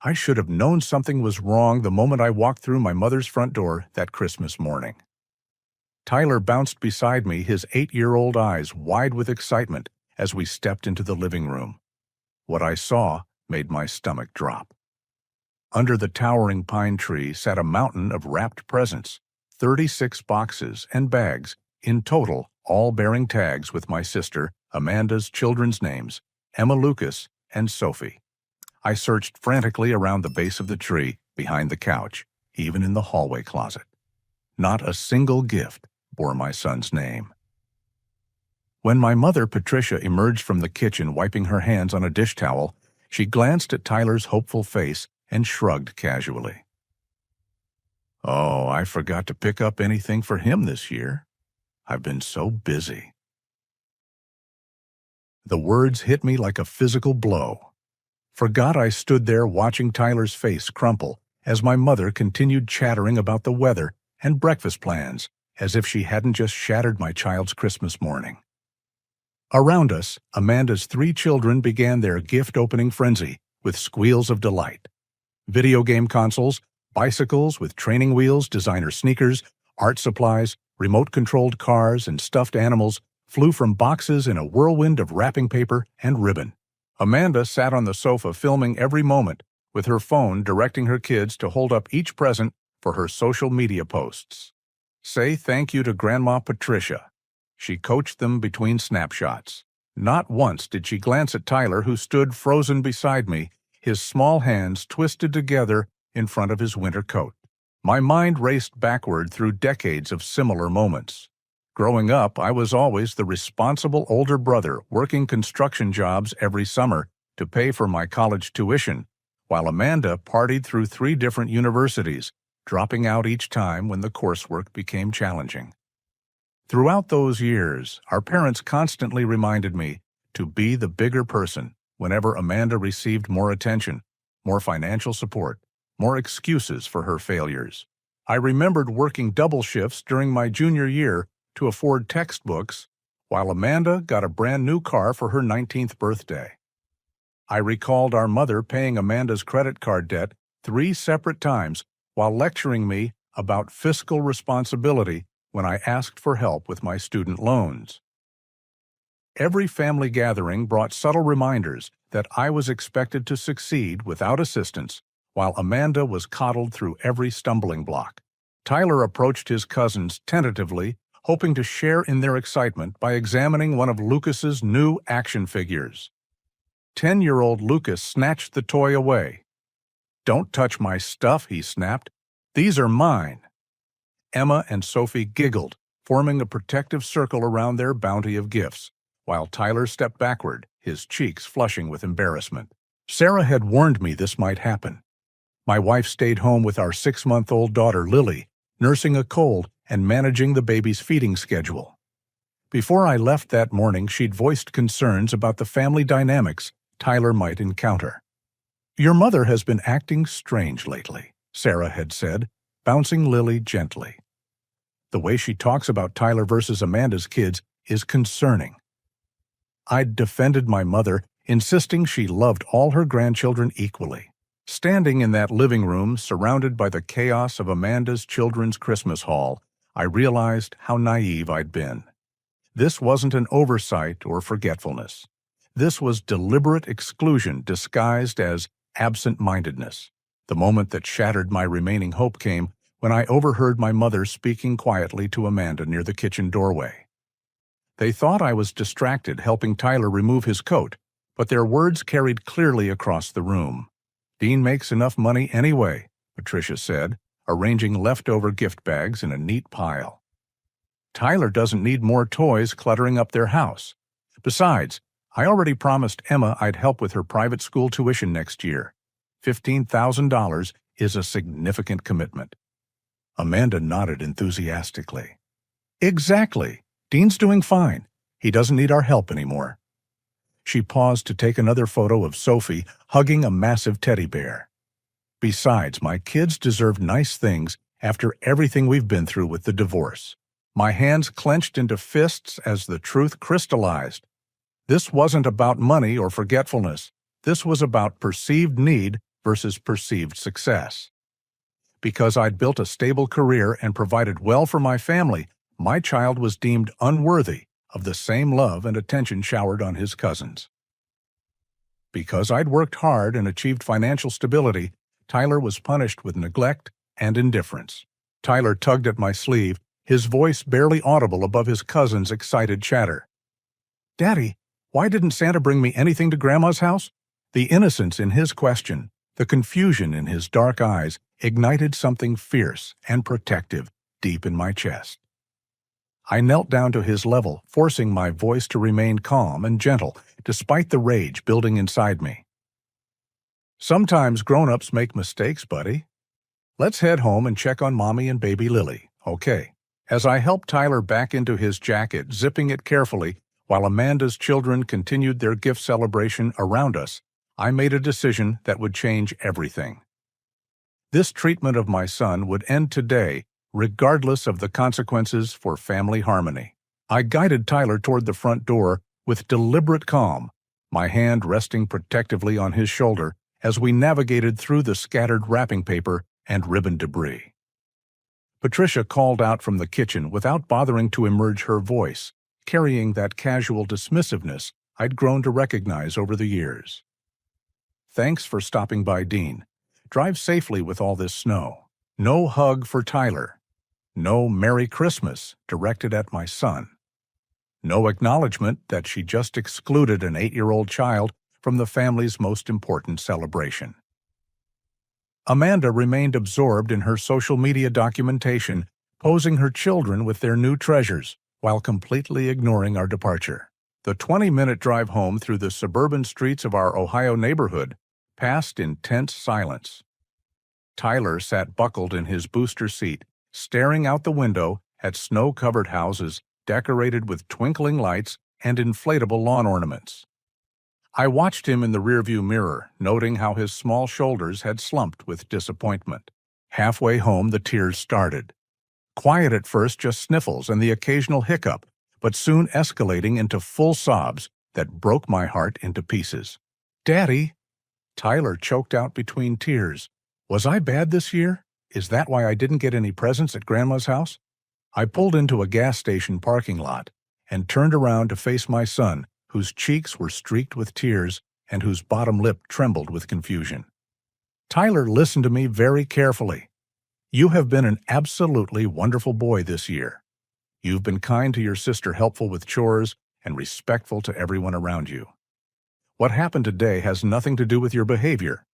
I should have known something was wrong the moment I walked through my mother's front door that Christmas morning. Tyler bounced beside me, his 8-year-old eyes wide with excitement as we stepped into the living room. What I saw made my stomach drop. Under the towering pine tree sat a mountain of wrapped presents, 36 boxes and bags, in total, all bearing tags with my sister Amanda's children's names, Emma, Lucas, and Sophie. I searched frantically around the base of the tree, behind the couch, even in the hallway closet. Not a single gift bore my son's name. When my mother, Patricia, emerged from the kitchen wiping her hands on a dish towel, she glanced at Tyler's hopeful face and shrugged casually. "Oh, I forgot to pick up anything for him this year. I've been so busy." The words hit me like a physical blow. Forgot I stood there watching Tyler's face crumple as my mother continued chattering about the weather and breakfast plans as if she hadn't just shattered my child's Christmas morning. Around us, Amanda's 3 children began their gift-opening frenzy with squeals of delight. Video game consoles, bicycles with training wheels, designer sneakers, art supplies, remote-controlled cars, and stuffed animals flew from boxes in a whirlwind of wrapping paper and ribbon. Amanda sat on the sofa filming every moment, with her phone directing her kids to hold up each present for her social media posts. "Say thank you to Grandma Patricia," she coached them between snapshots. Not once did she glance at Tyler, who stood frozen beside me, his small hands twisted together in front of his winter coat. My mind raced backward through decades of similar moments. Growing up, I was always the responsible older brother working construction jobs every summer to pay for my college tuition, while Amanda partied through 3 different universities, dropping out each time when the coursework became challenging. Throughout those years, our parents constantly reminded me to be the bigger person whenever Amanda received more attention, more financial support, more excuses for her failures. I remembered working double shifts during my junior year to afford textbooks, while Amanda got a brand new car for her 19th birthday. I recalled our mother paying Amanda's credit card debt 3 separate times while lecturing me about fiscal responsibility when I asked for help with my student loans. Every family gathering brought subtle reminders that I was expected to succeed without assistance, while Amanda was coddled through every stumbling block. Tyler approached his cousins tentatively, hoping to share in their excitement by examining one of Lucas's new action figures. 10-year-old Lucas snatched the toy away. "Don't touch my stuff," he snapped. "These are mine." Emma and Sophie giggled, forming a protective circle around their bounty of gifts, while Tyler stepped backward, his cheeks flushing with embarrassment. Sarah had warned me this might happen. My wife stayed home with our 6-month-old daughter, Lily, nursing a cold and managing the baby's feeding schedule. Before I left that morning, she'd voiced concerns about the family dynamics Tyler might encounter. "Your mother has been acting strange lately," Sarah had said, bouncing Lily gently. "The way she talks about Tyler versus Amanda's kids is concerning." I'd defended my mother, insisting she loved all her grandchildren equally. Standing in that living room, surrounded by the chaos of Amanda's children's Christmas haul, I realized how naive I'd been. This wasn't an oversight or forgetfulness. This was deliberate exclusion disguised as absent-mindedness. The moment that shattered my remaining hope came when I overheard my mother speaking quietly to Amanda near the kitchen doorway. They thought I was distracted helping Tyler remove his coat, but their words carried clearly across the room. "Dean makes enough money anyway," Patricia said, arranging leftover gift bags in a neat pile. "Tyler doesn't need more toys cluttering up their house. Besides, I already promised Emma I'd help with her private school tuition next year. $15,000 is a significant commitment." Amanda nodded enthusiastically. "Exactly. Dean's doing fine. He doesn't need our help anymore." She paused to take another photo of Sophie hugging a massive teddy bear. "Besides, my kids deserve nice things after everything we've been through with the divorce." My hands clenched into fists as the truth crystallized. This wasn't about money or forgetfulness. This was about perceived need versus perceived success. Because I'd built a stable career and provided well for my family, my child was deemed unworthy of the same love and attention showered on his cousins. Because I'd worked hard and achieved financial stability, Tyler was punished with neglect and indifference. Tyler tugged at my sleeve, his voice barely audible above his cousin's excited chatter. "Daddy, why didn't Santa bring me anything to Grandma's house?" The innocence in his question, the confusion in his dark eyes, ignited something fierce and protective deep in my chest. I knelt down to his level, forcing my voice to remain calm and gentle, despite the rage building inside me. "Sometimes grown-ups make mistakes, buddy. Let's head home and check on Mommy and baby Lily, okay?" As I helped Tyler back into his jacket, zipping it carefully, while Amanda's children continued their gift celebration around us, I made a decision that would change everything. This treatment of my son would end today, regardless of the consequences for family harmony. I guided Tyler toward the front door with deliberate calm, my hand resting protectively on his shoulder as we navigated through the scattered wrapping paper and ribbon debris. Patricia called out from the kitchen without bothering to emerge her voice, carrying that casual dismissiveness I'd grown to recognize over the years. "Thanks for stopping by, Dean. Drive safely with all this snow." No hug for Tyler. No Merry Christmas directed at my son. No acknowledgement that she just excluded an 8-year-old child from the family's most important celebration. Amanda remained absorbed in her social media documentation, posing her children with their new treasures, while completely ignoring our departure. The 20-minute drive home through the suburban streets of our Ohio neighborhood passed in tense silence. Tyler sat buckled in his booster seat, staring out the window at snow-covered houses decorated with twinkling lights and inflatable lawn ornaments. I watched him in the rearview mirror, noting how his small shoulders had slumped with disappointment. Halfway home, the tears started. Quiet at first, just sniffles and the occasional hiccup, but soon escalating into full sobs that broke my heart into pieces. "Daddy," Tyler choked out between tears. "Was I bad this year? Is that why I didn't get any presents at Grandma's house?" I pulled into a gas station parking lot and turned around to face my son, whose cheeks were streaked with tears and whose bottom lip trembled with confusion. Tyler listened to me very carefully. "You have been an absolutely wonderful boy this year. You've been kind to your sister, helpful with chores, and respectful to everyone around you. What happened today has nothing to do with your behavior.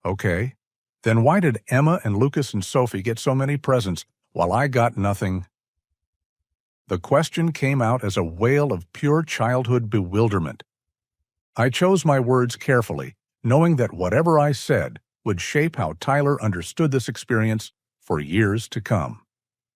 Okay, then why did Emma and Lucas and Sophie get so many presents while I got nothing?" The question came out as a wail of pure childhood bewilderment. I chose my words carefully, knowing that whatever I said would shape how Tyler understood this experience for years to come.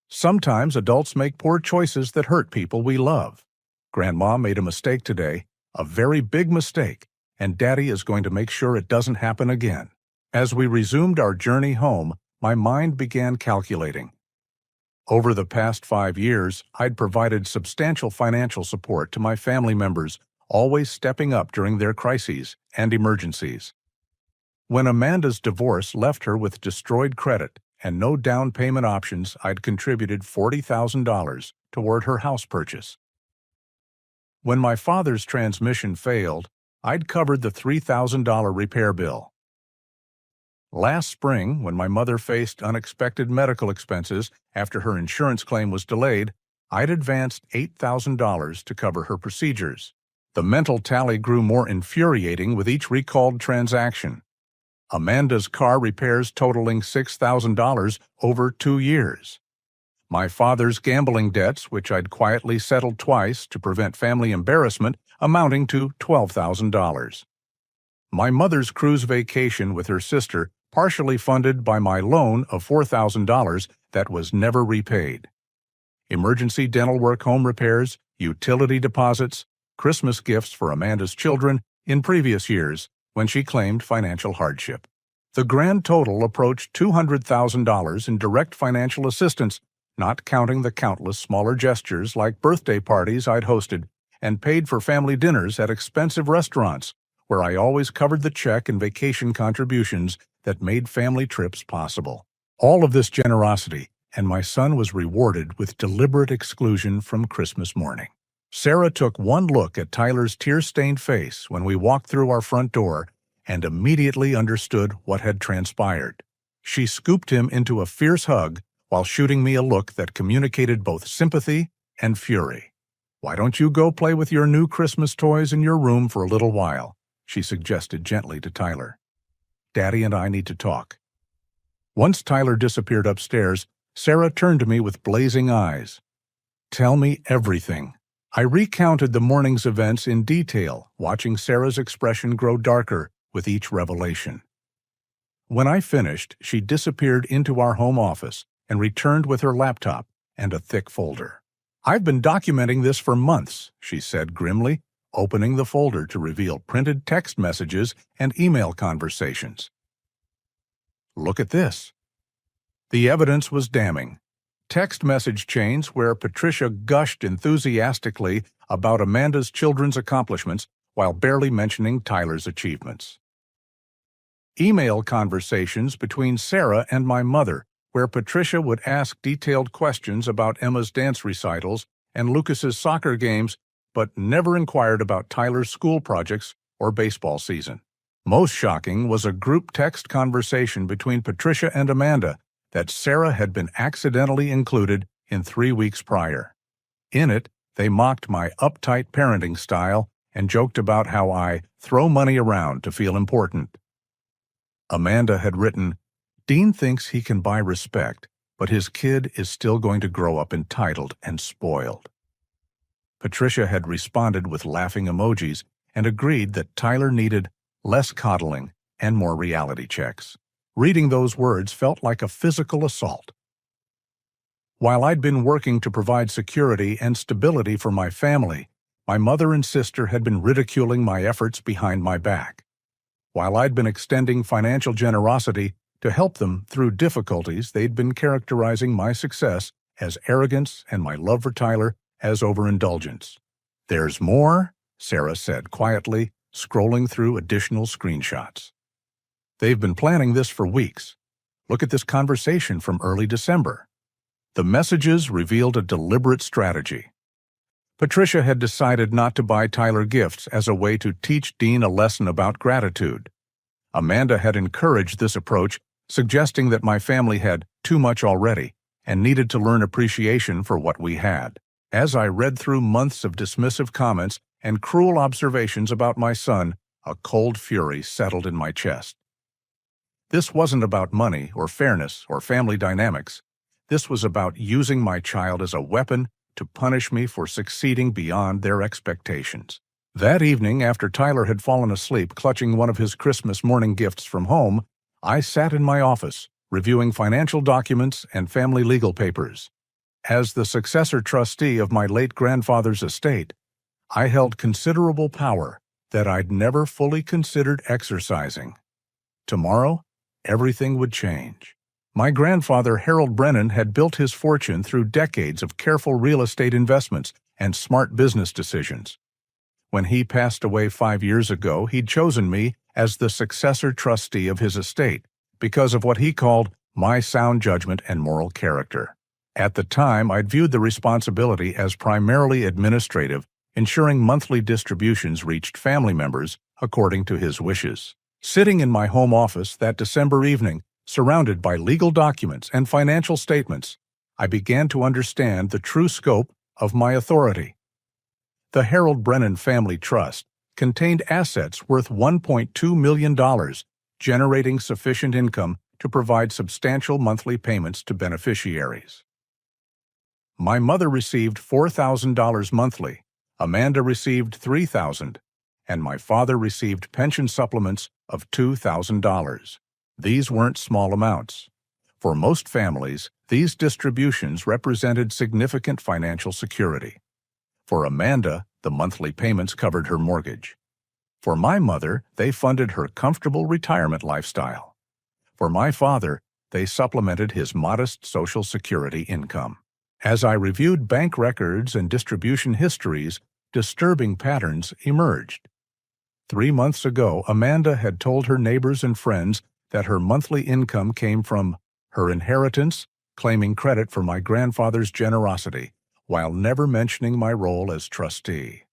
Sometimes adults make poor choices that hurt people we love. Grandma made a mistake today, a very big mistake, and Daddy is going to make sure it doesn't happen again. As we resumed our journey home, my mind began calculating. Over the past 5 years, I'd provided substantial financial support to my family members, always stepping up during their crises and emergencies. When Amanda's divorce left her with destroyed credit and no down payment options, I'd contributed $40,000 toward her house purchase. When my father's transmission failed, I'd covered the $3,000 repair bill. Last spring, when my mother faced unexpected medical expenses after her insurance claim was delayed, I'd advanced $8,000 to cover her procedures. The mental tally grew more infuriating with each recalled transaction. Amanda's car repairs totaling $6,000 over 2 years. My father's gambling debts, which I'd quietly settled twice to prevent family embarrassment, amounting to $12,000. My mother's cruise vacation with her sister, partially funded by my loan of $4,000 that was never repaid. Emergency dental work, home repairs, utility deposits, Christmas gifts for Amanda's children in previous years when she claimed financial hardship. The grand total approached $200,000 in direct financial assistance, not counting the countless smaller gestures like birthday parties I'd hosted and paid for family dinners at expensive restaurants, where I always covered the check and vacation contributions that made family trips possible. All of this generosity, and my son was rewarded with deliberate exclusion from Christmas morning. Sarah took one look at Tyler's tear-stained face when we walked through our front door and immediately understood what had transpired. She scooped him into a fierce hug while shooting me a look that communicated both sympathy and fury. "Why don't you go play with your new Christmas toys in your room for a little while?" she suggested gently to Tyler. "Daddy and I need to talk." Once Tyler disappeared upstairs, Sarah turned to me with blazing eyes. "Tell me everything." I recounted the morning's events in detail, watching Sarah's expression grow darker with each revelation. When I finished, she disappeared into our home office and returned with her laptop and a thick folder. "I've been documenting this for months," she said grimly, opening the folder to reveal printed text messages and email conversations. "Look at this." The evidence was damning. Text message chains where Patricia gushed enthusiastically about Amanda's children's accomplishments while barely mentioning Tyler's achievements. Email conversations between Sarah and my mother, where Patricia would ask detailed questions about Emma's dance recitals and Lucas's soccer games, but never inquired about Tyler's school projects or baseball season. Most shocking was a group text conversation between Patricia and Amanda that Sarah had been accidentally included in 3 weeks prior. In it, they mocked my uptight parenting style and joked about how I throw money around to feel important. Amanda had written, "Dean thinks he can buy respect, but his kid is still going to grow up entitled and spoiled." Patricia had responded with laughing emojis and agreed that Tyler needed less coddling and more reality checks. Reading those words felt like a physical assault. While I'd been working to provide security and stability for my family, my mother and sister had been ridiculing my efforts behind my back. While I'd been extending financial generosity to help them through difficulties, they'd been characterizing my success as arrogance and my love for Tyler as overindulgence. "There's more," Sarah said quietly, scrolling through additional screenshots. "They've been planning this for weeks. Look at this conversation from early December." The messages revealed a deliberate strategy. Patricia had decided not to buy Tyler gifts as a way to teach Dean a lesson about gratitude. Amanda had encouraged this approach, suggesting that my family had too much already and needed to learn appreciation for what we had. As I read through months of dismissive comments and cruel observations about my son, a cold fury settled in my chest. This wasn't about money or fairness or family dynamics. This was about using my child as a weapon to punish me for succeeding beyond their expectations. That evening, after Tyler had fallen asleep clutching one of his Christmas morning gifts from home, I sat in my office, reviewing financial documents and family legal papers. As the successor trustee of my late grandfather's estate, I held considerable power that I'd never fully considered exercising. Tomorrow, everything would change. My grandfather, Harold Brennan, had built his fortune through decades of careful real estate investments and smart business decisions. When he passed away 5 years ago, he'd chosen me as the successor trustee of his estate because of what he called my sound judgment and moral character. At the time, I'd viewed the responsibility as primarily administrative, ensuring monthly distributions reached family members according to his wishes. Sitting in my home office that December evening, surrounded by legal documents and financial statements, I began to understand the true scope of my authority. The Harold Brennan Family Trust contained assets worth $1.2 million, generating sufficient income to provide substantial monthly payments to beneficiaries. My mother received $4,000 monthly, Amanda received $3,000, and my father received pension supplements of $2,000. These weren't small amounts. For most families, these distributions represented significant financial security. For Amanda, the monthly payments covered her mortgage. For my mother, they funded her comfortable retirement lifestyle. For my father, they supplemented his modest Social Security income. As I reviewed bank records and distribution histories, disturbing patterns emerged. 3 months ago, Amanda had told her neighbors and friends that her monthly income came from her inheritance, claiming credit for my grandfather's generosity, while never mentioning my role as trustee.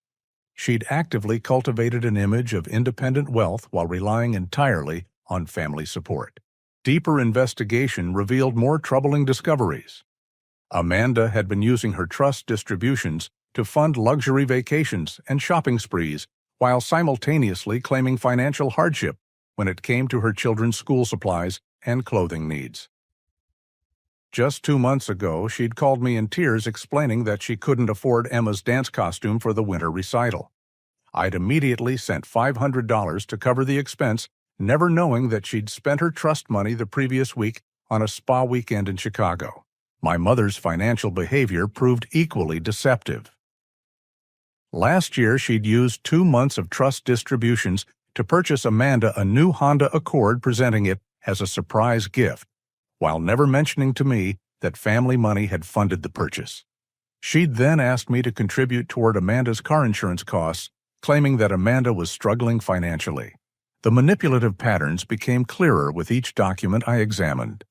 She'd actively cultivated an image of independent wealth while relying entirely on family support. Deeper investigation revealed more troubling discoveries. Amanda had been using her trust distributions to fund luxury vacations and shopping sprees, while simultaneously claiming financial hardship when it came to her children's school supplies and clothing needs. Just 2 months ago, she'd called me in tears explaining that she couldn't afford Emma's dance costume for the winter recital. I'd immediately sent $500 to cover the expense, never knowing that she'd spent her trust money the previous week on a spa weekend in Chicago. My mother's financial behavior proved equally deceptive. Last year, she'd used 2 months of trust distributions to purchase Amanda a new Honda Accord, presenting it as a surprise gift, while never mentioning to me that family money had funded the purchase. She'd then asked me to contribute toward Amanda's car insurance costs, claiming that Amanda was struggling financially. The manipulative patterns became clearer with each document I examined.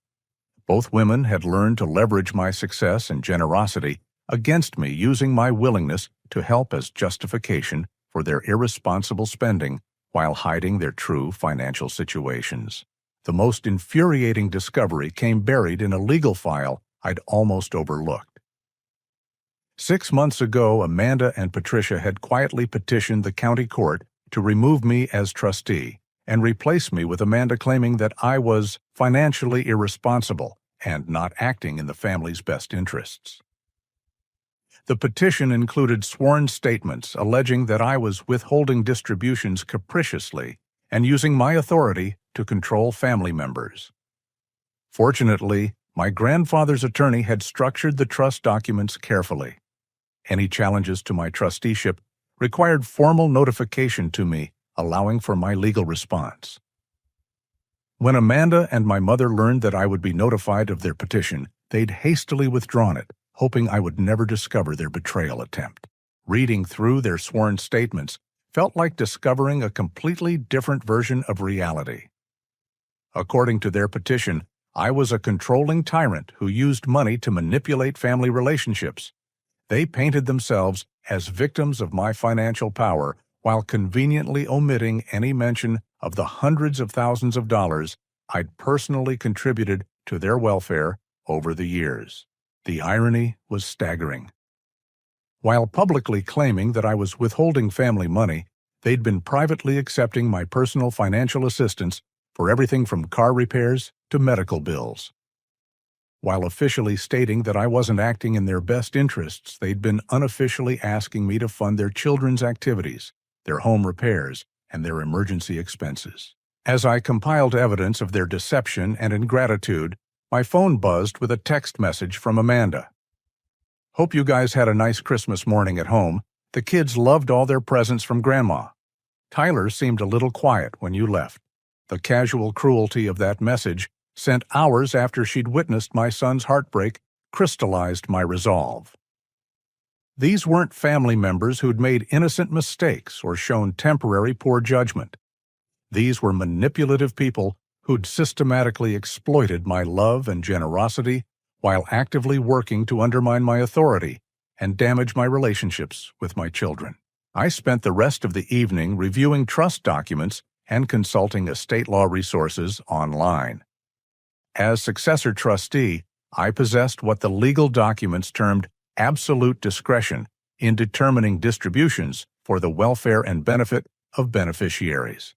Both women had learned to leverage my success and generosity against me, using my willingness to help as justification for their irresponsible spending while hiding their true financial situations. The most infuriating discovery came buried in a legal file I'd almost overlooked. 6 months ago, Amanda and Patricia had quietly petitioned the county court to remove me as trustee and replace me with Amanda, claiming that I was financially irresponsible and not acting in the family's best interests. The petition included sworn statements alleging that I was withholding distributions capriciously and using my authority to control family members. Fortunately, my grandfather's attorney had structured the trust documents carefully. Any challenges to my trusteeship required formal notification to me, allowing for my legal response. When Amanda and my mother learned that I would be notified of their petition, they'd hastily withdrawn it, hoping I would never discover their betrayal attempt. Reading through their sworn statements felt like discovering a completely different version of reality. According to their petition, I was a controlling tyrant who used money to manipulate family relationships. They painted themselves as victims of my financial power while conveniently omitting any mention of the hundreds of thousands of dollars I'd personally contributed to their welfare over the years. The irony was staggering. While publicly claiming that I was withholding family money, they'd been privately accepting my personal financial assistance for everything from car repairs to medical bills. While officially stating that I wasn't acting in their best interests, they'd been unofficially asking me to fund their children's activities, their home repairs, and their emergency expenses. As I compiled evidence of their deception and ingratitude, my phone buzzed with a text message from Amanda. "Hope you guys had a nice Christmas morning at home. The kids loved all their presents from Grandma. Tyler seemed a little quiet when you left." The casual cruelty of that message, sent hours after she'd witnessed my son's heartbreak, crystallized my resolve. These weren't family members who'd made innocent mistakes or shown temporary poor judgment. These were manipulative people who'd systematically exploited my love and generosity while actively working to undermine my authority and damage my relationships with my children. I spent the rest of the evening reviewing trust documents and consulting estate law resources online. As successor trustee, I possessed what the legal documents termed absolute discretion in determining distributions for the welfare and benefit of beneficiaries.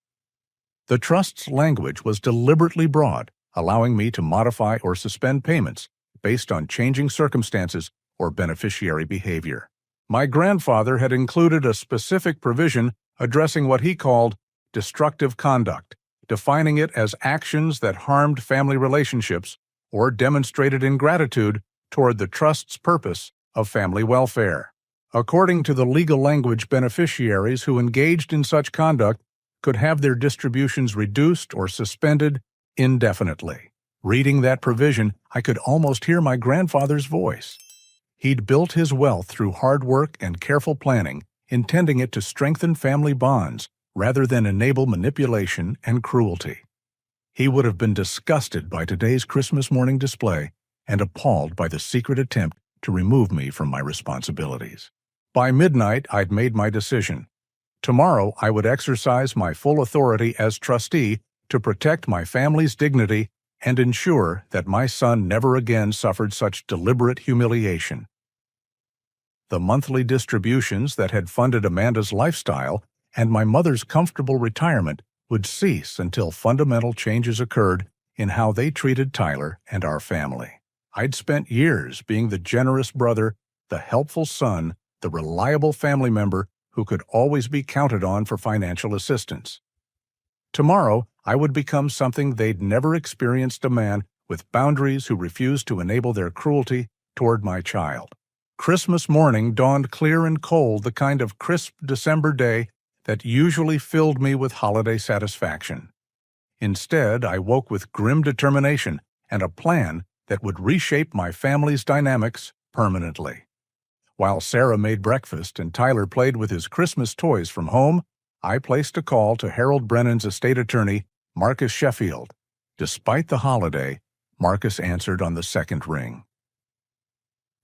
The trust's language was deliberately broad, allowing me to modify or suspend payments based on changing circumstances or beneficiary behavior. My grandfather had included a specific provision addressing what he called destructive conduct, defining it as actions that harmed family relationships or demonstrated ingratitude toward the trust's purpose of family welfare. According to the legal language, beneficiaries who engaged in such conduct could have their distributions reduced or suspended indefinitely. Reading that provision, I could almost hear my grandfather's voice. He'd built his wealth through hard work and careful planning, intending it to strengthen family bonds rather than enable manipulation and cruelty. He would have been disgusted by today's Christmas morning display and appalled by the secret attempt to remove me from my responsibilities. By midnight, I'd made my decision. Tomorrow, I would exercise my full authority as trustee to protect my family's dignity and ensure that my son never again suffered such deliberate humiliation. The monthly distributions that had funded Amanda's lifestyle and my mother's comfortable retirement would cease until fundamental changes occurred in how they treated Tyler and our family. I'd spent years being the generous brother, the helpful son, the reliable family member who could always be counted on for financial assistance. Tomorrow, I would become something they'd never experienced, a man with boundaries who refused to enable their cruelty toward my child. Christmas morning dawned clear and cold, the kind of crisp December day that usually filled me with holiday satisfaction. Instead, I woke with grim determination and a plan that would reshape my family's dynamics permanently. While Sarah made breakfast and Tyler played with his Christmas toys from home, I placed a call to Harold Brennan's estate attorney, Marcus Sheffield. Despite the holiday, Marcus answered on the second ring.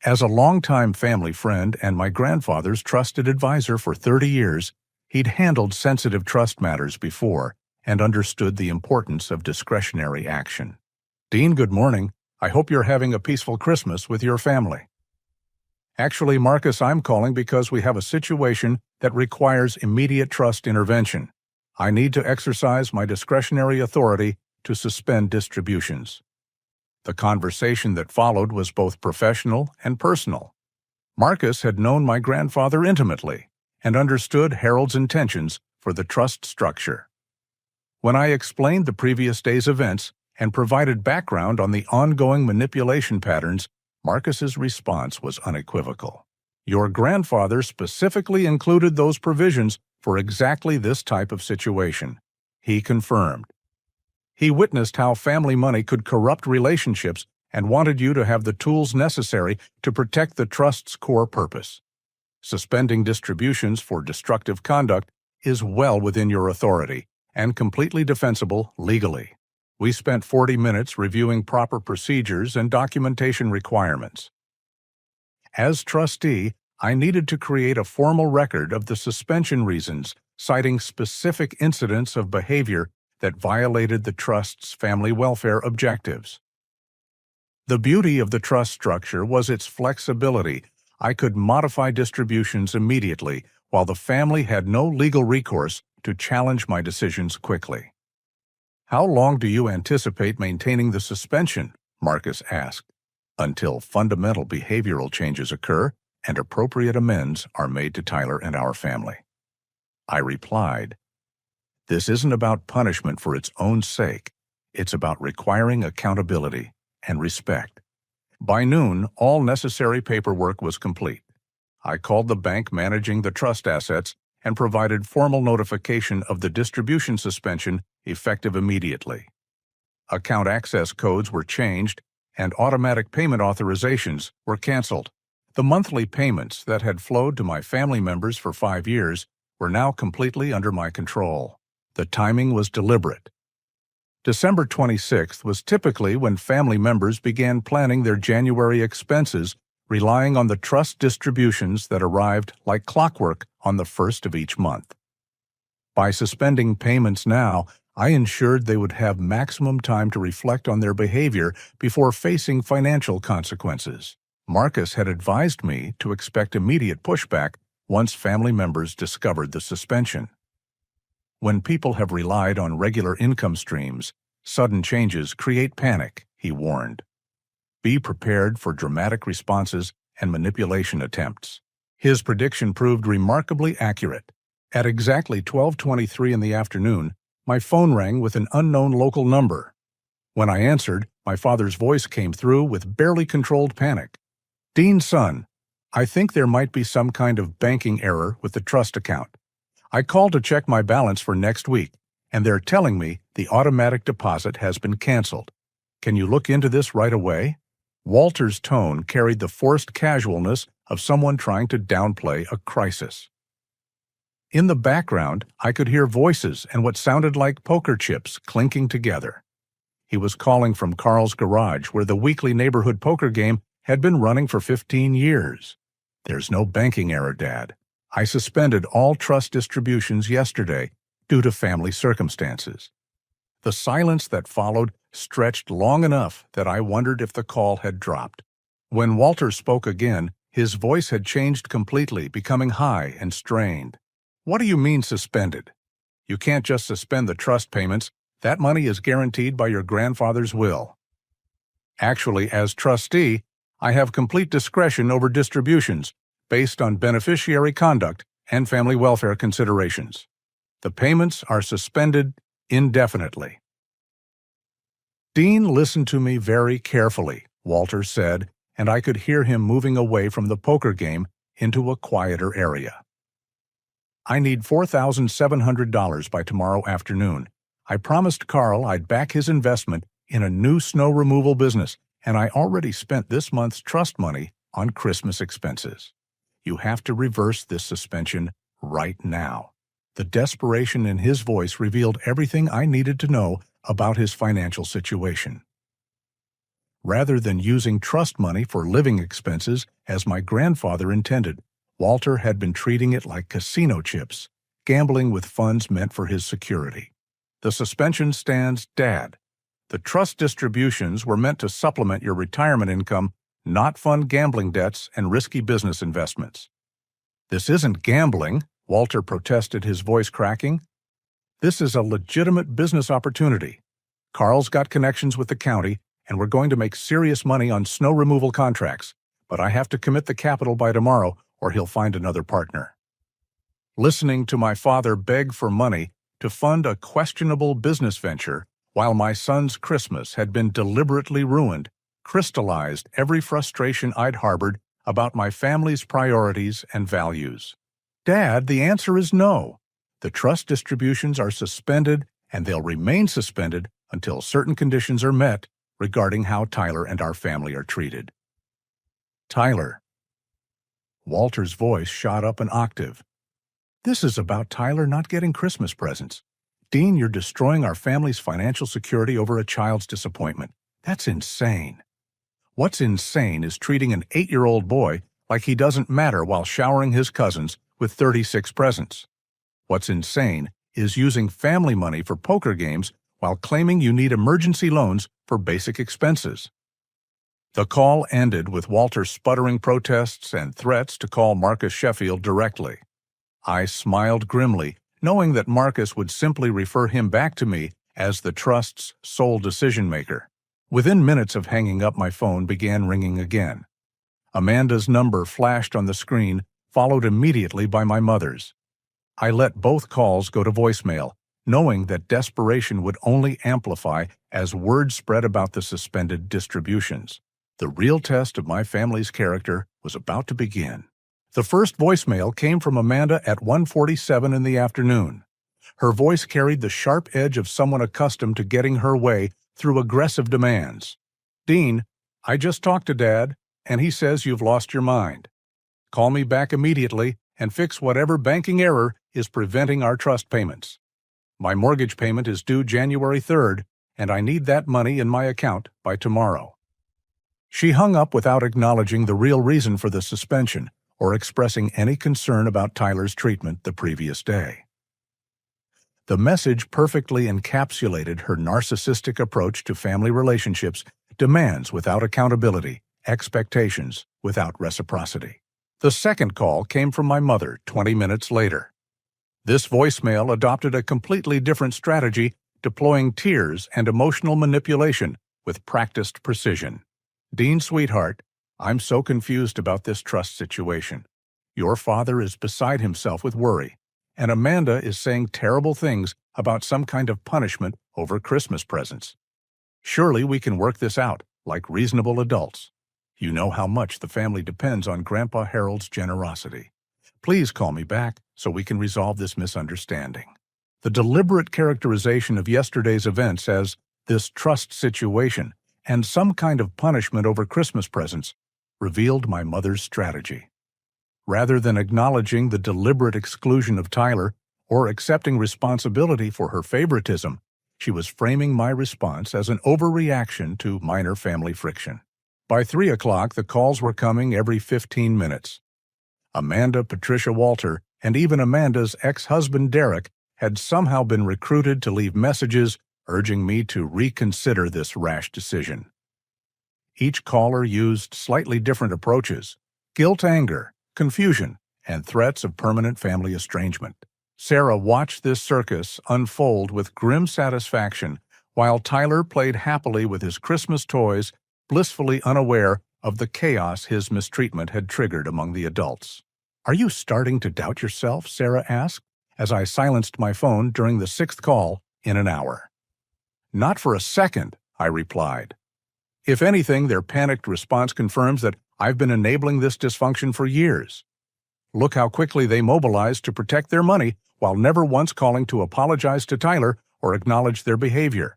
As a longtime family friend and my grandfather's trusted advisor for 30 years, he'd handled sensitive trust matters before and understood the importance of discretionary action. "Dean, good morning. I hope you're having a peaceful Christmas with your family." "Actually, Marcus, I'm calling because we have a situation that requires immediate trust intervention. I need to exercise my discretionary authority to suspend distributions." The conversation that followed was both professional and personal. Marcus had known my grandfather intimately and understood Harold's intentions for the trust structure. When I explained the previous day's events and provided background on the ongoing manipulation patterns, Marcus's response was unequivocal. "Your grandfather specifically included those provisions for exactly this type of situation," he confirmed. "He witnessed how family money could corrupt relationships and wanted you to have the tools necessary to protect the trust's core purpose. Suspending distributions for destructive conduct is well within your authority and completely defensible legally." We spent 40 minutes reviewing proper procedures and documentation requirements. As trustee, I needed to create a formal record of the suspension reasons, citing specific incidents of behavior that violated the trust's family welfare objectives. The beauty of the trust structure was its flexibility. I could modify distributions immediately, while the family had no legal recourse to challenge my decisions quickly. "How long do you anticipate maintaining the suspension?" Marcus asked. "Until fundamental behavioral changes occur and appropriate amends are made to Tyler and our family." I replied, "This isn't about punishment for its own sake. It's about requiring accountability and respect." By noon, all necessary paperwork was complete. I called the bank managing the trust assets and provided formal notification of the distribution suspension effective immediately. Account access codes were changed and automatic payment authorizations were canceled. The monthly payments that had flowed to my family members for 5 years were now completely under my control. The timing was deliberate. December 26th was typically when family members began planning their January expenses, relying on the trust distributions that arrived like clockwork on the 1st of each month. By suspending payments now, I ensured they would have maximum time to reflect on their behavior before facing financial consequences. Marcus had advised me to expect immediate pushback once family members discovered the suspension. "When people have relied on regular income streams, sudden changes create panic," he warned. "Be prepared for dramatic responses and manipulation attempts." His prediction proved remarkably accurate. At exactly 12:23 in the afternoon, my phone rang with an unknown local number. When I answered, my father's voice came through with barely controlled panic. "Dean, son, I think there might be some kind of banking error with the trust account. I called to check my balance for next week, and they're telling me the automatic deposit has been canceled. Can you look into this right away?" Walter's tone carried the forced casualness of someone trying to downplay a crisis. In the background, I could hear voices and what sounded like poker chips clinking together. He was calling from Carl's garage, where the weekly neighborhood poker game had been running for 15 years. "There's no banking error, Dad. I suspended all trust distributions yesterday due to family circumstances." The silence that followed stretched long enough that I wondered if the call had dropped. When Walter spoke again, his voice had changed completely, becoming high and strained. "What do you mean suspended? You can't just suspend the trust payments. That money is guaranteed by your grandfather's will. Actually, as trustee, I have complete discretion over distributions based on beneficiary conduct and family welfare considerations. The payments are suspended indefinitely." "Dean listened to me very carefully," Walter said, and I could hear him moving away from the poker game into a quieter area. "I need $4,700 by tomorrow afternoon. I promised Carl I'd back his investment in a new snow removal business, and I already spent this month's trust money on Christmas expenses. You have to reverse this suspension right now." The desperation in his voice revealed everything I needed to know about his financial situation. Rather than using trust money for living expenses, as my grandfather intended, Walter had been treating it like casino chips, gambling with funds meant for his security. "The suspension stands, Dad. The trust distributions were meant to supplement your retirement income, not fund gambling debts and risky business investments." "This isn't gambling," Walter protested, his voice cracking. "This is a legitimate business opportunity. Carl's got connections with the county, and we're going to make serious money on snow removal contracts, but I have to commit the capital by tomorrow or he'll find another partner." Listening to my father beg for money to fund a questionable business venture while my son's Christmas had been deliberately ruined crystallized every frustration I'd harbored about my family's priorities and values. "Dad, the answer is no. The trust distributions are suspended, and they'll remain suspended until certain conditions are met regarding how Tyler and our family are treated." "Tyler." Walter's voice shot up an octave. "This is about Tyler not getting Christmas presents. Dean, you're destroying our family's financial security over a child's disappointment. That's insane. What's insane is treating an 8-year-old boy like he doesn't matter while showering his cousins with 36 presents. What's insane is using family money for poker games while claiming you need emergency loans for basic expenses." The call ended with Walter sputtering protests and threats to call Marcus Sheffield directly. I smiled grimly, knowing that Marcus would simply refer him back to me as the trust's sole decision-maker. Within minutes of hanging up, my phone began ringing again. Amanda's number flashed on the screen, followed immediately by my mother's. I let both calls go to voicemail, knowing that desperation would only amplify as word spread about the suspended distributions. The real test of my family's character was about to begin. The first voicemail came from Amanda at 1:47 in the afternoon. Her voice carried the sharp edge of someone accustomed to getting her way through aggressive demands. "Dean, I just talked to Dad, and he says you've lost your mind. Call me back immediately and fix whatever banking error is preventing our trust payments. My mortgage payment is due January 3rd, and I need that money in my account by tomorrow." She hung up without acknowledging the real reason for the suspension or expressing any concern about Tyler's treatment the previous day. The message perfectly encapsulated her narcissistic approach to family relationships, demands without accountability, expectations without reciprocity. The second call came from my mother 20 minutes later. This voicemail adopted a completely different strategy, deploying tears and emotional manipulation with practiced precision. "Dean, sweetheart, I'm so confused about this trust situation. Your father is beside himself with worry, and Amanda is saying terrible things about some kind of punishment over Christmas presents. Surely we can work this out like reasonable adults. You know how much the family depends on Grandpa Harold's generosity. Please call me back so we can resolve this misunderstanding." The deliberate characterization of yesterday's events as this trust situation and some kind of punishment over Christmas presents revealed my mother's strategy. Rather than acknowledging the deliberate exclusion of Tyler or accepting responsibility for her favoritism, She was framing my response as an overreaction to minor family friction. By 3 o'clock, the calls were coming every 15 minutes. Amanda, Patricia, Walter, and even Amanda's ex-husband Derek had somehow been recruited to leave messages urging me to reconsider this rash decision. Each caller used slightly different approaches: guilt, anger, confusion, and threats of permanent family estrangement. Sarah watched this circus unfold with grim satisfaction, while Tyler played happily with his Christmas toys, blissfully unaware of the chaos his mistreatment had triggered among the adults. "Are you starting to doubt yourself?" Sarah asked, as I silenced my phone during the 6th call in an hour. "Not for a second," I replied. "If anything, their panicked response confirms that I've been enabling this dysfunction for years. Look how quickly they mobilized to protect their money while never once calling to apologize to Tyler or acknowledge their behavior."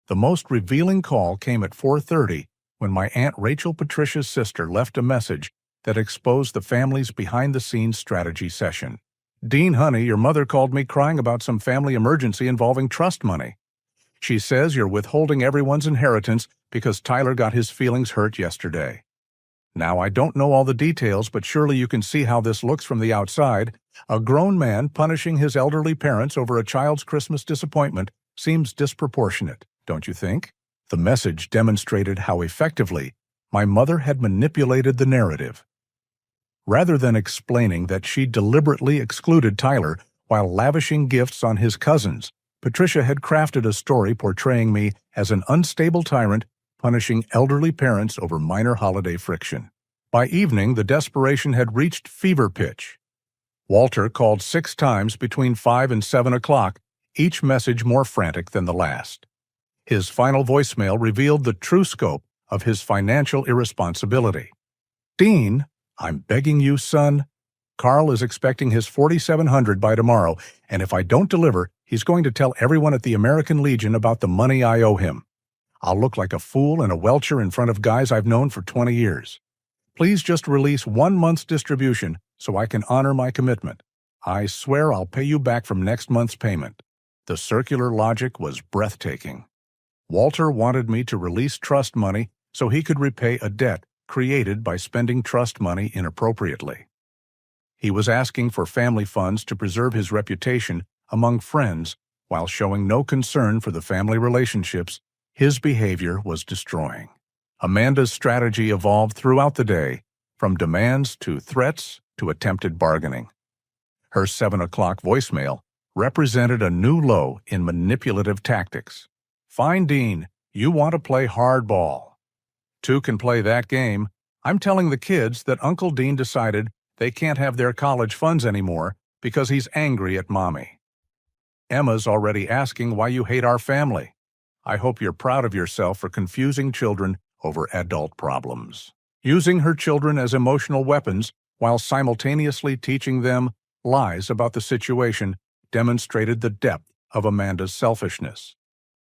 The most revealing call came at 4:30 when my Aunt Rachel Patricia's sister left a message that exposed the family's behind-the-scenes strategy session. "Dean, honey, your mother called me crying about some family emergency involving trust money. She says you're withholding everyone's inheritance because Tyler got his feelings hurt yesterday. Now, I don't know all the details, but surely you can see how this looks from the outside. A grown man punishing his elderly parents over a child's Christmas disappointment seems disproportionate, don't you think?" The message demonstrated how effectively my mother had manipulated the narrative. Rather than explaining that she deliberately excluded Tyler while lavishing gifts on his cousins, Patricia had crafted a story portraying me as an unstable tyrant punishing elderly parents over minor holiday friction. By evening, the desperation had reached fever pitch. Walter called 6 times between 5 and 7 o'clock, each message more frantic than the last. His final voicemail revealed the true scope of his financial irresponsibility. "Dean, I'm begging you, son. Carl is expecting his $4,700 by tomorrow, and if I don't deliver, he's going to tell everyone at the American Legion about the money I owe him. I'll look like a fool and a welcher in front of guys I've known for 20 years. Please just release 1 month's distribution so I can honor my commitment. I swear I'll pay you back from next month's payment." The circular logic was breathtaking. Walter wanted me to release trust money so he could repay a debt created by spending trust money inappropriately. He was asking for family funds to preserve his reputation among friends while showing no concern for the family relationships his behavior was destroying. Amanda's strategy evolved throughout the day, from demands to threats to attempted bargaining. Her 7 o'clock voicemail represented a new low in manipulative tactics. "Fine, Dean, you want to play hardball. 2 can play that game. I'm telling the kids that Uncle Dean decided they can't have their college funds anymore because he's angry at Mommy. Emma's already asking why you hate our family. I hope you're proud of yourself for confusing children over adult problems." Using her children as emotional weapons while simultaneously teaching them lies about the situation demonstrated the depth of Amanda's selfishness.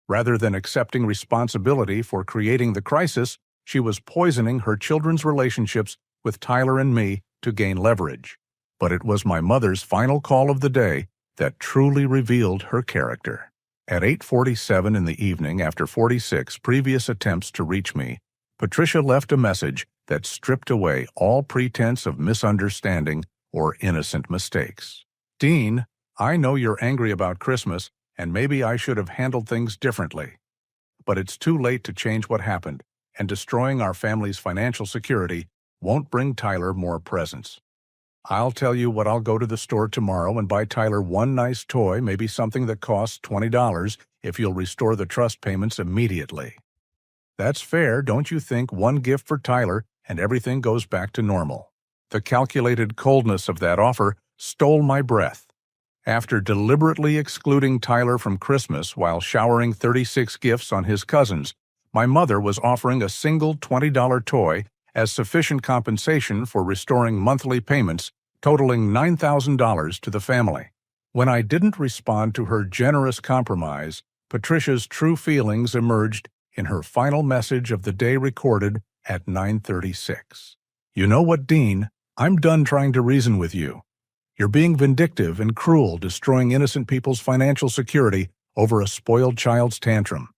Rather than accepting responsibility for creating the crisis, she was poisoning her children's relationships with Tyler and me to gain leverage. But it was my mother's final call of the day that truly revealed her character. At 8:47 in the evening, after 46 previous attempts to reach me, Patricia left a message that stripped away all pretense of misunderstanding or innocent mistakes. "Dean, I know you're angry about Christmas, and maybe I should have handled things differently. But it's too late to change what happened, and destroying our family's financial security won't bring Tyler more presents. I'll tell you what, I'll go to the store tomorrow and buy Tyler one nice toy, maybe something that costs $20, if you'll restore the trust payments immediately. That's fair, don't you think? One gift for Tyler and everything goes back to normal." The calculated coldness of that offer stole my breath. After deliberately excluding Tyler from Christmas while showering 36 gifts on his cousins, my mother was offering a single $20 toy as sufficient compensation for restoring monthly payments totaling $9,000 to the family. When I didn't respond to her generous compromise, Patricia's true feelings emerged in her final message of the day, recorded at 9:36. "You know what, Dean? I'm done trying to reason with you. You're being vindictive and cruel, destroying innocent people's financial security over a spoiled child's tantrum.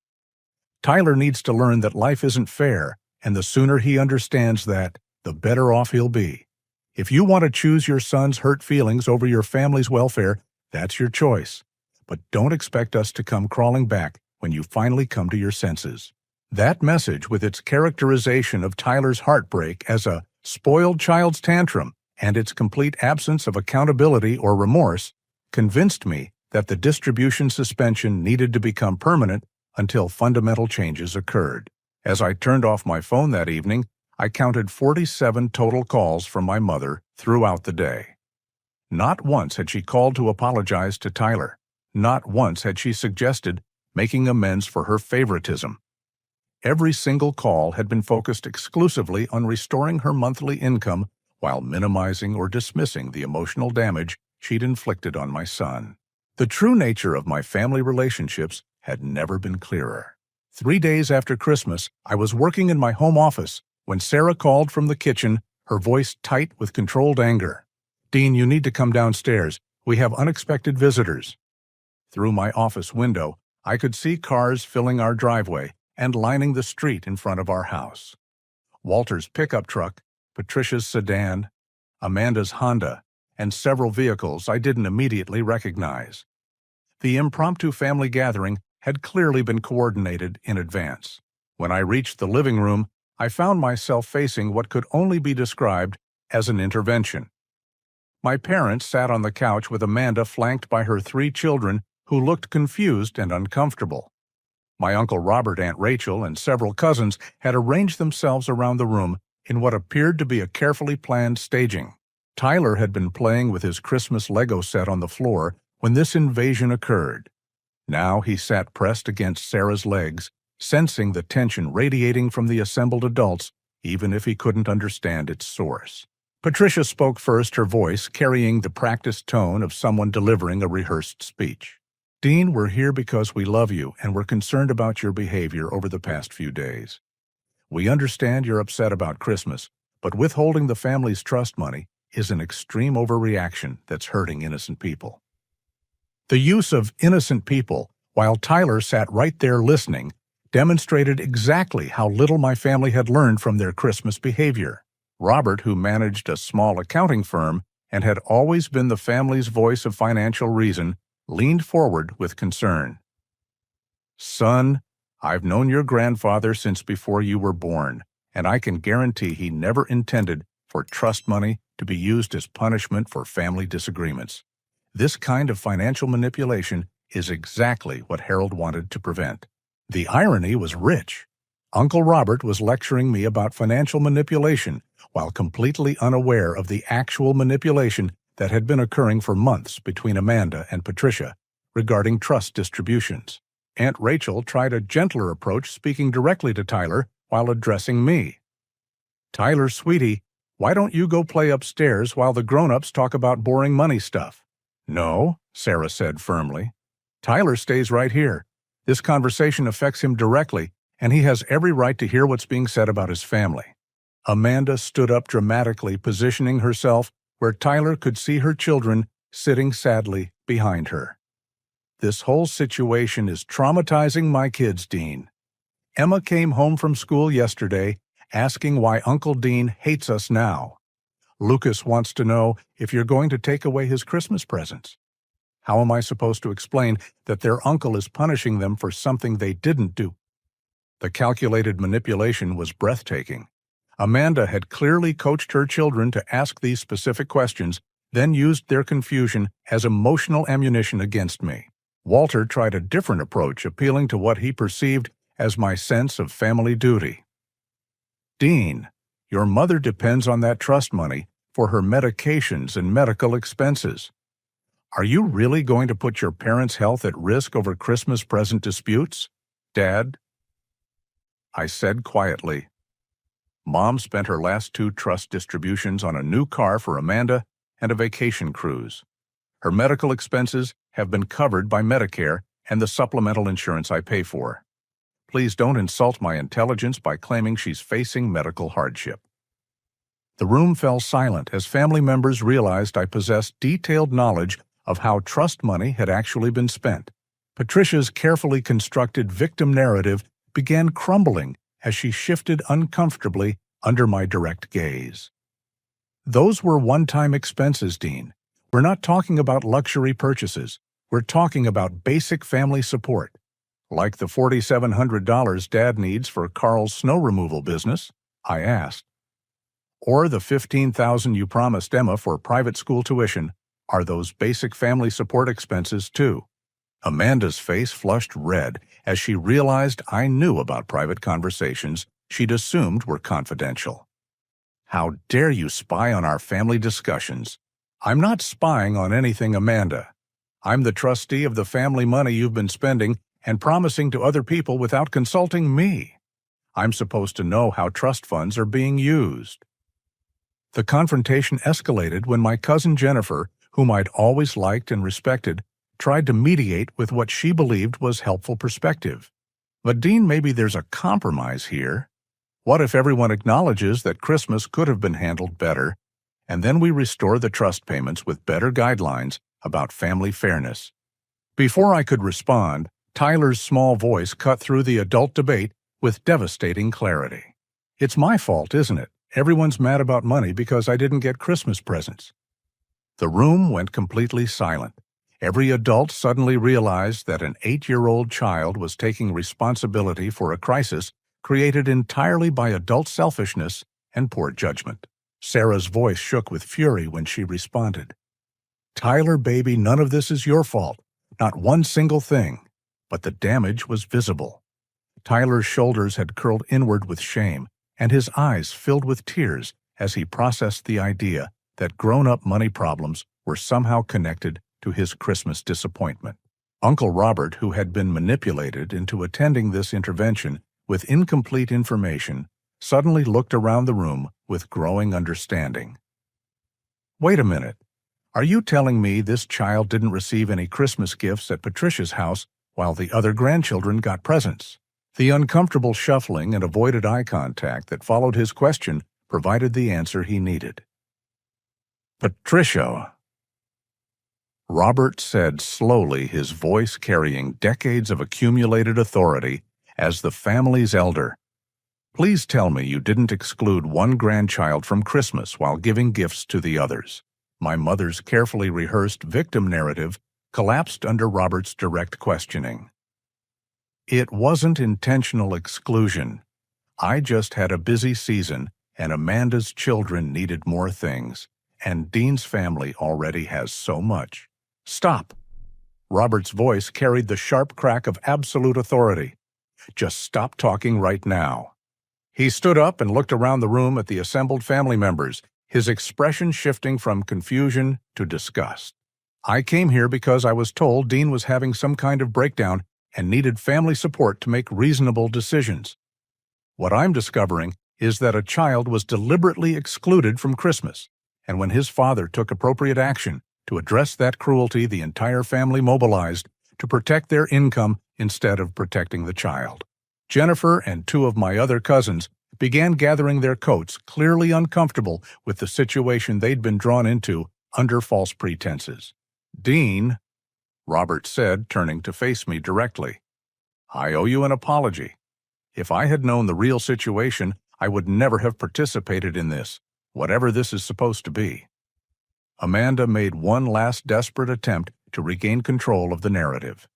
Tyler needs to learn that life isn't fair, and the sooner he understands that, the better off he'll be. If you want to choose your son's hurt feelings over your family's welfare, that's your choice. But don't expect us to come crawling back when you finally come to your senses. That message, with its characterization of Tyler's heartbreak as a spoiled child's tantrum and its complete absence of accountability or remorse, convinced me that the distribution suspension needed to become permanent until fundamental changes occurred. As I turned off my phone that evening, I counted 47 total calls from my mother throughout the day. Not once had she called to apologize to Tyler. Not once had she suggested making amends for her favoritism. Every single call had been focused exclusively on restoring her monthly income while minimizing or dismissing the emotional damage she'd inflicted on my son. The true nature of my family relationships had never been clearer. 3 days after Christmas, I was working in my home office when Sarah called from the kitchen, her voice tight with controlled anger. "Dean, you need to come downstairs. We have unexpected visitors." Through my office window, I could see cars filling our driveway and lining the street in front of our house. Walter's pickup truck, Patricia's sedan, Amanda's Honda, and several vehicles I didn't immediately recognize. The impromptu family gathering had clearly been coordinated in advance. When I reached the living room, I found myself facing what could only be described as an intervention. My parents sat on the couch with Amanda flanked by her 3 children who looked confused and uncomfortable. My Uncle Robert, Aunt Rachel, and several cousins had arranged themselves around the room in what appeared to be a carefully planned staging. Tyler had been playing with his Christmas Lego set on the floor when this invasion occurred. Now he sat pressed against Sarah's legs, sensing the tension radiating from the assembled adults, even if he couldn't understand its source. Patricia spoke first, her voice carrying the practiced tone of someone delivering a rehearsed speech. "Dean, we're here because we love you and we're concerned about your behavior over the past few days. We understand you're upset about Christmas, but withholding the family's trust money is an extreme overreaction that's hurting innocent people." The use of innocent people, while Tyler sat right there listening, demonstrated exactly how little my family had learned from their Christmas behavior. Robert, who managed a small accounting firm and had always been the family's voice of financial reason, leaned forward with concern. "Son, I've known your grandfather since before you were born, and I can guarantee he never intended for trust money to be used as punishment for family disagreements. This kind of financial manipulation is exactly what Harold wanted to prevent." The irony was rich. Uncle Robert was lecturing me about financial manipulation while completely unaware of the actual manipulation that had been occurring for months between Amanda and Patricia regarding trust distributions. Aunt Rachel tried a gentler approach, speaking directly to Tyler while addressing me. "Tyler, sweetie, why don't you go play upstairs while the grown-ups talk about boring money stuff?" "No," Sarah said firmly. "Tyler stays right here. This conversation affects him directly, and he has every right to hear what's being said about his family." Amanda stood up dramatically, positioning herself where Tyler could see her children sitting sadly behind her. "This whole situation is traumatizing my kids, Dean. Emma came home from school yesterday asking why Uncle Dean hates us now. Lucas wants to know if you're going to take away his Christmas presents. How am I supposed to explain that their uncle is punishing them for something they didn't do?" The calculated manipulation was breathtaking. Amanda had clearly coached her children to ask these specific questions, then used their confusion as emotional ammunition against me. Walter tried a different approach, appealing to what he perceived as my sense of family duty. "Dean, your mother depends on that trust money for her medications and medical expenses. Are you really going to put your parents' health at risk over Christmas present disputes, Dad?" I said quietly, "Mom spent her last 2 trust distributions on a new car for Amanda and a vacation cruise. Her medical expenses have been covered by Medicare and the supplemental insurance I pay for. Please don't insult my intelligence by claiming she's facing medical hardship." The room fell silent as family members realized I possessed detailed knowledge of how trust money had actually been spent. Patricia's carefully constructed victim narrative began crumbling as she shifted uncomfortably under my direct gaze. Those were one-time expenses, Dean. We're not talking about luxury purchases. We're talking about basic family support, like the $4,700 Dad needs for Carl's snow removal business, I asked. Or the $15,000 you promised Emma for private school tuition. Are those basic family support expenses too? Amanda's face flushed red as she realized I knew about private conversations she'd assumed were confidential. How dare you spy on our family discussions? I'm not spying on anything, Amanda. I'm the trustee of the family money you've been spending and promising to other people without consulting me. I'm supposed to know how trust funds are being used. The confrontation escalated when my cousin Jennifer, whom I'd always liked and respected, tried to mediate with what she believed was helpful perspective. But Dean, maybe there's a compromise here. What if everyone acknowledges that Christmas could have been handled better, and then we restore the trust payments with better guidelines about family fairness? Before I could respond, Tyler's small voice cut through the adult debate with devastating clarity. It's my fault, isn't it? Everyone's mad about money because I didn't get Christmas presents. The room went completely silent. Every adult suddenly realized that an 8-year-old child was taking responsibility for a crisis created entirely by adult selfishness and poor judgment. Sarah's voice shook with fury when she responded. Tyler, baby, none of this is your fault. Not one single thing. But the damage was visible. Tyler's shoulders had curled inward with shame, and his eyes filled with tears as he processed the idea that grown-up money problems were somehow connected to his Christmas disappointment. Uncle Robert, who had been manipulated into attending this intervention with incomplete information, suddenly looked around the room with growing understanding. Wait a minute. Are you telling me this child didn't receive any Christmas gifts at Patricia's house while the other grandchildren got presents? The uncomfortable shuffling and avoided eye contact that followed his question provided the answer he needed. Patricia, Robert said slowly, his voice carrying decades of accumulated authority as the family's elder. Please tell me you didn't exclude one grandchild from Christmas while giving gifts to the others. My mother's carefully rehearsed victim narrative collapsed under Robert's direct questioning. It wasn't intentional exclusion. I just had a busy season, and Amanda's children needed more things, and Dean's family already has so much. Stop! Robert's voice carried the sharp crack of absolute authority. Just stop talking right now. He stood up and looked around the room at the assembled family members, his expression shifting from confusion to disgust. I came here because I was told Dean was having some kind of breakdown and needed family support to make reasonable decisions. What I'm discovering is that a child was deliberately excluded from Christmas, and when his father took appropriate action to address that cruelty, the entire family mobilized to protect their income instead of protecting the child. Jennifer and 2 of my other cousins began gathering their coats, clearly uncomfortable with the situation they'd been drawn into under false pretenses. Dean, Robert said, turning to face me directly, I owe you an apology. If I had known the real situation, I would never have participated in this, whatever this is supposed to be. Amanda made one last desperate attempt to regain control of the narrative.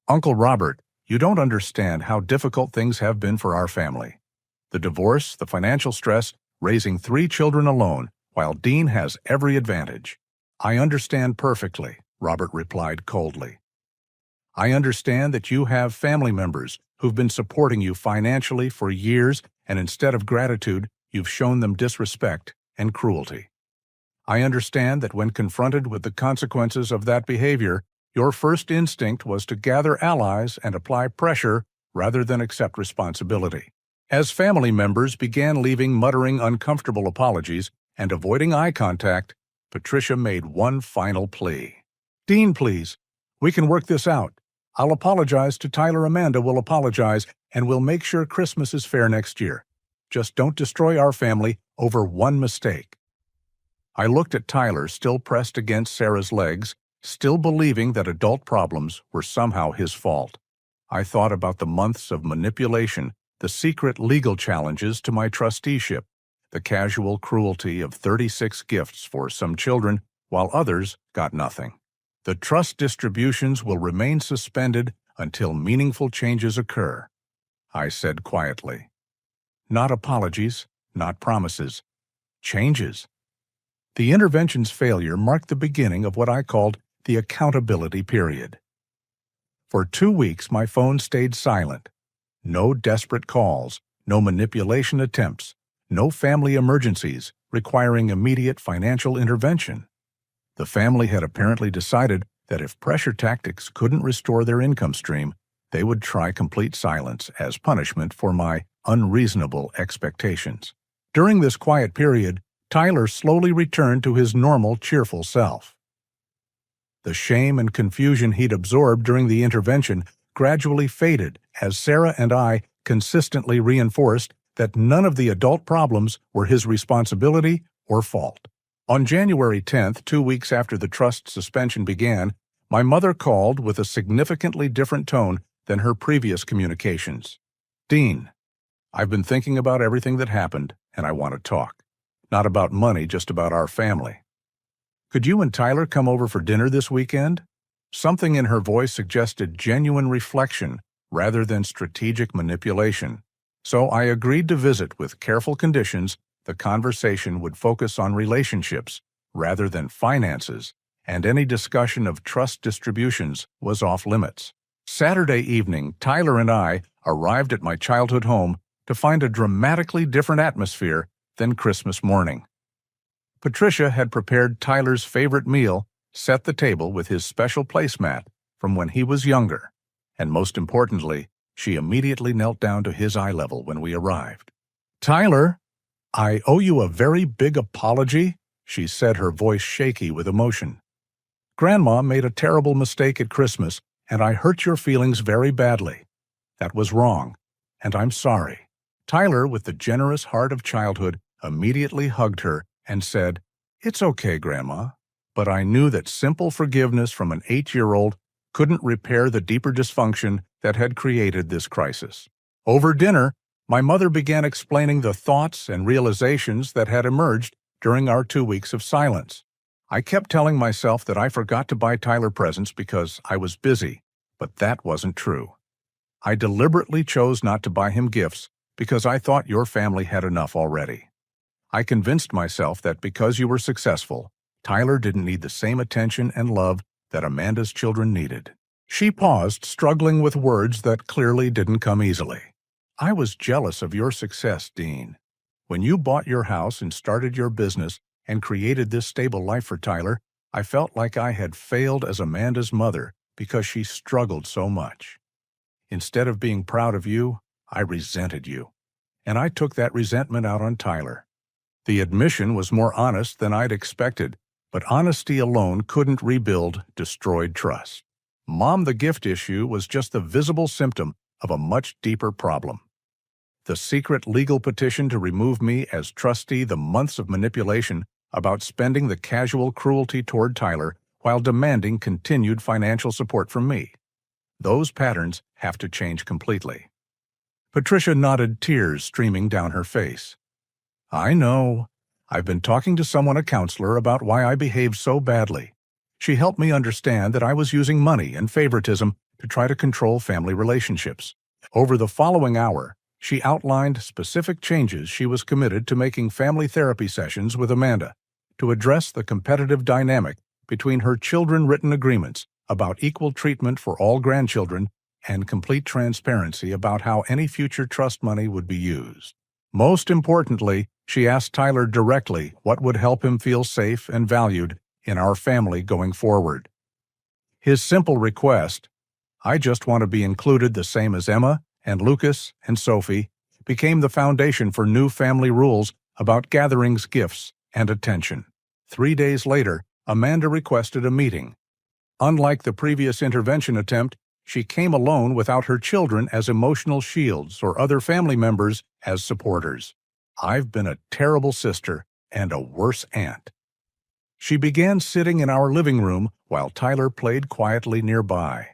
Uncle Robert, you don't understand how difficult things have been for our family. The divorce, the financial stress, raising 3 children alone, while Dean has every advantage. I understand perfectly, Robert replied coldly. I understand that you have family members who've been supporting you financially for years, and instead of gratitude, you've shown them disrespect and cruelty. I understand that when confronted with the consequences of that behavior, your first instinct was to gather allies and apply pressure rather than accept responsibility. As family members began leaving muttering uncomfortable apologies and avoiding eye contact, Patricia made one final plea. Dean, please, we can work this out. I'll apologize to Tyler. Amanda will apologize, and we'll make sure Christmas is fair next year. Just don't destroy our family over one mistake. I looked at Tyler, still pressed against Sarah's legs, still believing that adult problems were somehow his fault. I thought about the months of manipulation, the secret legal challenges to my trusteeship, the casual cruelty of 36 gifts for some children while others got nothing. The trust distributions will remain suspended until meaningful changes occur, I said quietly. Not apologies, not promises. Changes. The intervention's failure marked the beginning of what I called the accountability period. For 2 weeks, my phone stayed silent. No desperate calls, no manipulation attempts, no family emergencies requiring immediate financial intervention. The family had apparently decided that if pressure tactics couldn't restore their income stream, they would try complete silence as punishment for my unreasonable expectations. During this quiet period, Tyler slowly returned to his normal, cheerful self. The shame and confusion he'd absorbed during the intervention gradually faded as Sarah and I consistently reinforced that none of the adult problems were his responsibility or fault. On January 10th, 2 weeks after the trust suspension began, my mother called with a significantly different tone than her previous communications. "Dean, I've been thinking about everything that happened, and I want to talk. Not about money, just about our family. Could you and Tyler come over for dinner this weekend?" Something in her voice suggested genuine reflection rather than strategic manipulation. So I agreed to visit with careful conditions. The conversation would focus on relationships rather than finances, and any discussion of trust distributions was off limits. Saturday evening, Tyler and I arrived at my childhood home to find a dramatically different atmosphere than Christmas morning. Patricia had prepared Tyler's favorite meal, set the table with his special placemat from when he was younger, and most importantly, she immediately knelt down to his eye level when we arrived. "Tyler, I owe you a very big apology," she said, her voice shaky with emotion. "Grandma made a terrible mistake at Christmas, and I hurt your feelings very badly. That was wrong, and I'm sorry." Tyler, with the generous heart of childhood, immediately hugged her and said, "It's okay, Grandma," but I knew that simple forgiveness from an 8-year-old couldn't repair the deeper dysfunction that had created this crisis. Over dinner, my mother began explaining the thoughts and realizations that had emerged during our 2 weeks of silence. I kept telling myself that I forgot to buy Tyler presents because I was busy, but that wasn't true. I deliberately chose not to buy him gifts because I thought your family had enough already. I convinced myself that because you were successful, Tyler didn't need the same attention and love that Amanda's children needed. She paused, struggling with words that clearly didn't come easily. "I was jealous of your success, Dean. When you bought your house and started your business and created this stable life for Tyler, I felt like I had failed as Amanda's mother because she struggled so much. Instead of being proud of you, I resented you, and I took that resentment out on Tyler." The admission was more honest than I'd expected, but honesty alone couldn't rebuild destroyed trust. Mom, the gift issue was just the visible symptom of a much deeper problem. The secret legal petition to remove me as trustee, the months of manipulation about spending the casual cruelty toward Tyler while demanding continued financial support from me. Those patterns have to change completely. Patricia nodded, tears streaming down her face. "I know. I've been talking to someone, a counselor, about why I behaved so badly. She helped me understand that I was using money and favoritism to try to control family relationships. Over the following hour, she outlined specific changes she was committed to making family therapy sessions with Amanda to address the competitive dynamic between her children-written agreements about equal treatment for all grandchildren and complete transparency about how any future trust money would be used. Most importantly, she asked Tyler directly what would help him feel safe and valued in our family going forward. His simple request, "I just want to be included the same as Emma and Lucas and Sophie," became the foundation for new family rules about gatherings, gifts, and attention. 3 days later, Amanda requested a meeting. Unlike the previous intervention attempt, she came alone without her children as emotional shields or other family members as supporters. "I've been a terrible sister and a worse aunt." She began sitting in our living room while Tyler played quietly nearby.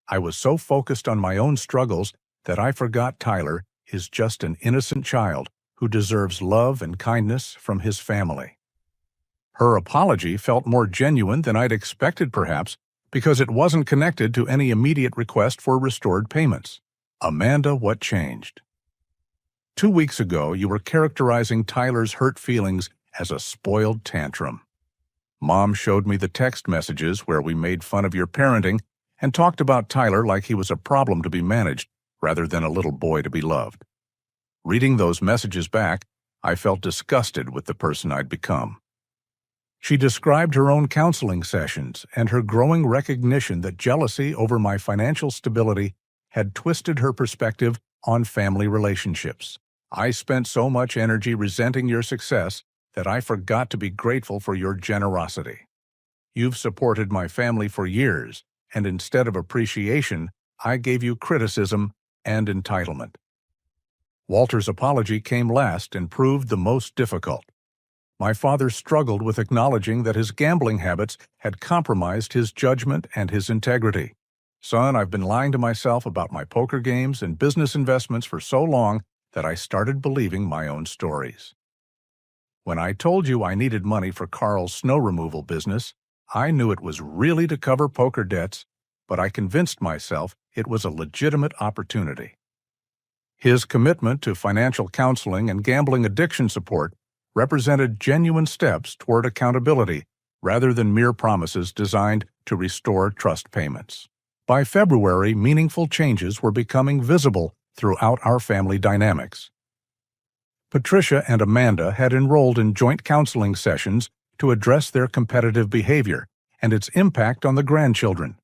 I was so focused on my own struggles that I forgot Tyler is just an innocent child who deserves love and kindness from his family. Her apology felt more genuine than I'd expected, perhaps, because it wasn't connected to any immediate request for restored payments. Amanda, what changed? 2 weeks ago, you were characterizing Tyler's hurt feelings as a spoiled tantrum. Mom showed me the text messages where we made fun of your parenting and talked about Tyler like he was a problem to be managed rather than a little boy to be loved. Reading those messages back, I felt disgusted with the person I'd become. She described her own counseling sessions and her growing recognition that jealousy over my financial stability had twisted her perspective on family relationships. I spent so much energy resenting your success that I forgot to be grateful for your generosity. You've supported my family for years, and instead of appreciation, I gave you criticism and entitlement. Walter's apology came last and proved the most difficult. My father struggled with acknowledging that his gambling habits had compromised his judgment and his integrity. Son, I've been lying to myself about my poker games and business investments for so long that I started believing my own stories. When I told you I needed money for Carl's snow removal business, I knew it was really to cover poker debts, but I convinced myself it was a legitimate opportunity. His commitment to financial counseling and gambling addiction support represented genuine steps toward accountability rather than mere promises designed to restore trust payments. By February, meaningful changes were becoming visible throughout our family dynamics. Patricia and Amanda had enrolled in joint counseling sessions to address their competitive behavior and its impact on the grandchildren.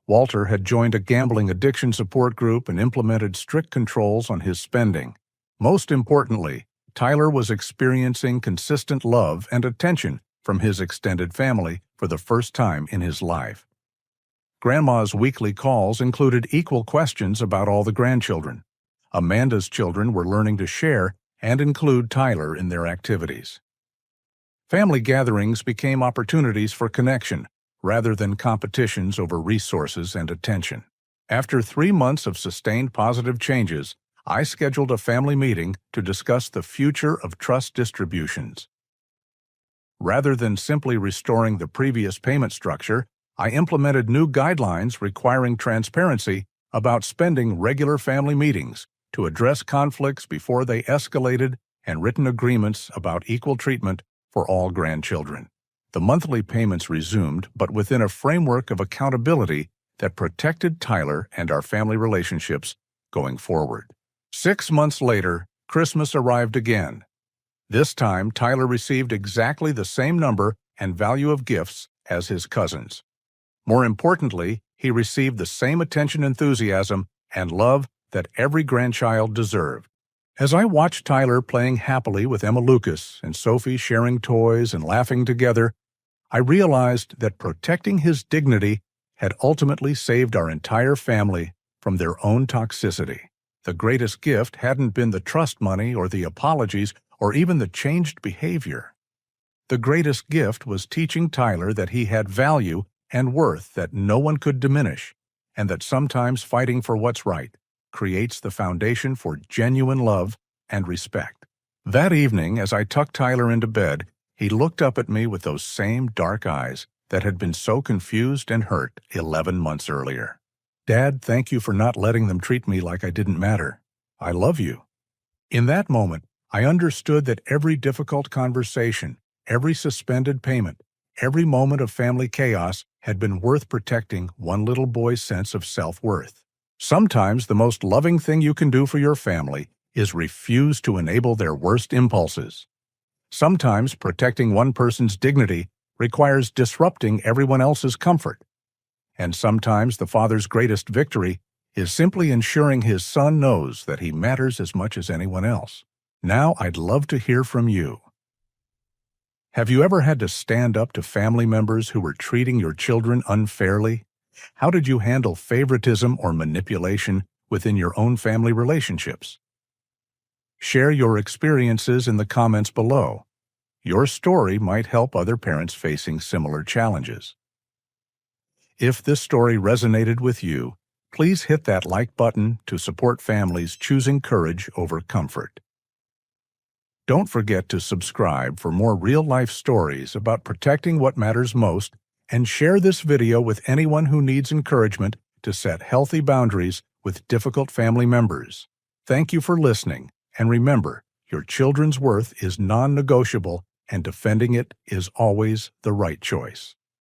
Walter had joined a gambling addiction support group and implemented strict controls on his spending. Most importantly, Tyler was experiencing consistent love and attention from his extended family for the first time in his life. Grandma's weekly calls included equal questions about all the grandchildren. Amanda's children were learning to share and include Tyler in their activities. Family gatherings became opportunities for connection rather than competitions over resources and attention. After 3 months of sustained positive changes, I scheduled a family meeting to discuss the future of trust distributions. Rather than simply restoring the previous payment structure, I implemented new guidelines requiring transparency about spending regular family meetings to address conflicts before they escalated and written agreements about equal treatment for all grandchildren. The monthly payments resumed, but within a framework of accountability that protected Tyler and our family relationships going forward. 6 months later, Christmas arrived again. This time, Tyler received exactly the same number and value of gifts as his cousins. More importantly, he received the same attention, enthusiasm, and love that every grandchild deserved. As I watched Tyler playing happily with Emma Lucas and Sophie sharing toys and laughing together, I realized that protecting his dignity had ultimately saved our entire family from their own toxicity. The greatest gift hadn't been the trust money or the apologies or even the changed behavior. The greatest gift was teaching Tyler that he had value and worth that no one could diminish, and that sometimes fighting for what's right creates the foundation for genuine love and respect. That evening, as I tucked Tyler into bed, he looked up at me with those same dark eyes that had been so confused and hurt 11 months earlier. Dad, thank you for not letting them treat me like I didn't matter. I love you. In that moment, I understood that every difficult conversation, every suspended payment, every moment of family chaos had been worth protecting one little boy's sense of self-worth. Sometimes the most loving thing you can do for your family is refuse to enable their worst impulses. Sometimes protecting one person's dignity requires disrupting everyone else's comfort. And sometimes the father's greatest victory is simply ensuring his son knows that he matters as much as anyone else. Now I'd love to hear from you. Have you ever had to stand up to family members who were treating your children unfairly? How did you handle favoritism or manipulation within your own family relationships? Share your experiences in the comments below. Your story might help other parents facing similar challenges. If this story resonated with you, please hit that like button to support families choosing courage over comfort. Don't forget to subscribe for more real-life stories about protecting what matters most, and share this video with anyone who needs encouragement to set healthy boundaries with difficult family members. Thank you for listening, and remember, your children's worth is non-negotiable, and defending it is always the right choice.